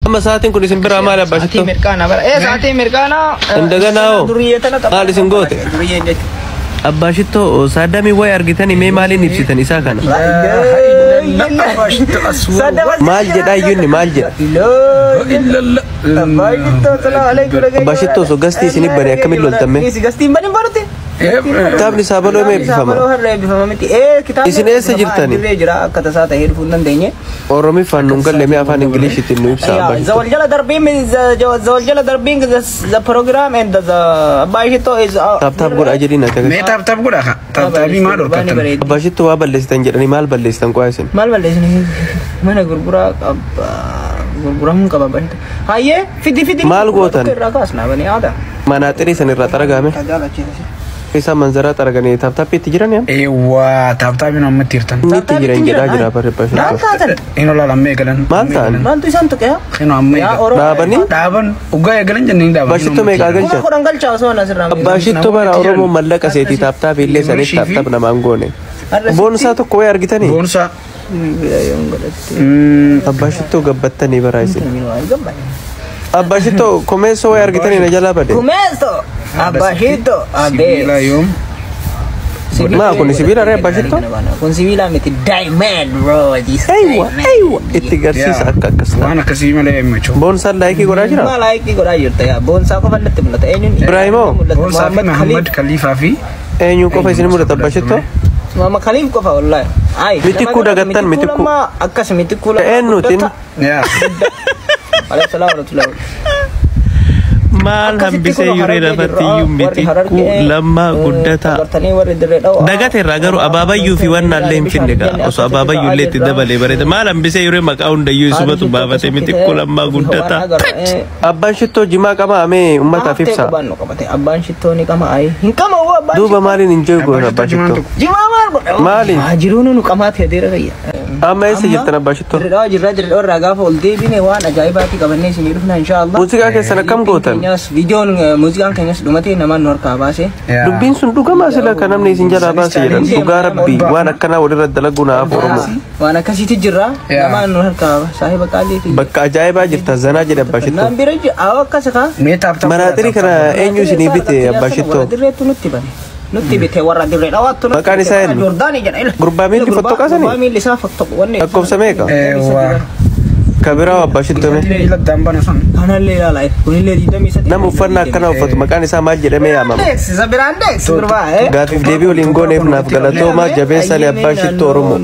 أما ساعتين كل اسم برا ماله باشتو ساعتين مركانا برا إيه ساعتين مركانا عندنا دريتنا طبعا مال سنقوت أباشتو سادامي ويا أرجتني مي مالي نفسيتني ساكنة مال جد أيوني مال جد أباشتو سو قستي سني بري أكمل لول تمه قستي بني برتي كتاب نسابلو ما بيفهمه إسني سجلتني كتسات هيد فندن دينه أورومي فنون قال لي أفان إنجليزي تنو بسابة زوال جلا دربين من زوال جلا دربين the program and the أباشتو is تاب قول أجرينا تكلم ما تاب قول أخا تابي ما دور كتر أباشتو وابلستان جراني مال بلستان كويسين مال بلستان mana gurgura gurguramu kabar haye fidi mal gotan rakas na bani ada mana teri sanir rata ragame Isa manzara taragani tap itu jiran ya ewa tap ini nama tirtan ini jiran jira pada pas ini lah lama galan mantu santuk ya ini amma daban uga ya galan jening daban basito me kagan cha kurang galcha so na sirram basito bara oromo mallaka seti tap ille sani tap na mangone bonsa to koy argitani bonsa Abashito gabbattani baraisi Abashito começo a argitani na jala bade começo Abashito sibila yom ma con sibila re Abashito con sibila meti diamond bro this aywa itti garsis akkas wana kasima le macho bonsa laiki gorajira ma laiki gorajirta ya bonsa ko fallate mulata enyun Ibrahimo bonsa Muhammad Khalifa fi enyu ko faisini mulata Abashito Mama Khalif ko fa wallahi ay mitiku dagatan mitiku akas mitiku la enutin ya alayhi salam wa rahmatullah maal hambise yure rafati mitiku lamma guddata dagate ragaru ababayyu fi wanna lem finnega oso ababayyu leti dabale bare maal hambise yure makaunda yusubatu babate mitiku lamma guddata abban shitto jima kama ame ummata fifsa abban shitto ni kama ay hin kama wa abban duba malin injoy go abban shitto jima malin ajirunu qamat hedira gaya amma ese jirtana abban shitto rajir raga fol debine wan ajaibati kabanne sini rufna inshallah musika ke sana kam gotan video musikan kanyas dumati nama nur ka base dubbin sun duga masila kanam ne sinjala base jiran duga rabbi wana kana wadira dalaguna aforomo wana kasiti jirra nama nur ka sahiba kali bakka ajaiba jirta zana jira abban shitto nan biraji awaka saka me tap maratiri kana enyu sini bite abban shitto dirretu nutti bane nutti bite warra dirre dawattu bakani saen jordani jana ila gurba min foto kasani min lisa foto wanne akkom sameka ewa kabira abban shitto me ila dambana son kana le la kunile didami sati namu fanna kana foto makani sa mal jira me yamam sabirandex gurba gafi debi olingone naf galatoma jabesa le abban shitto oromo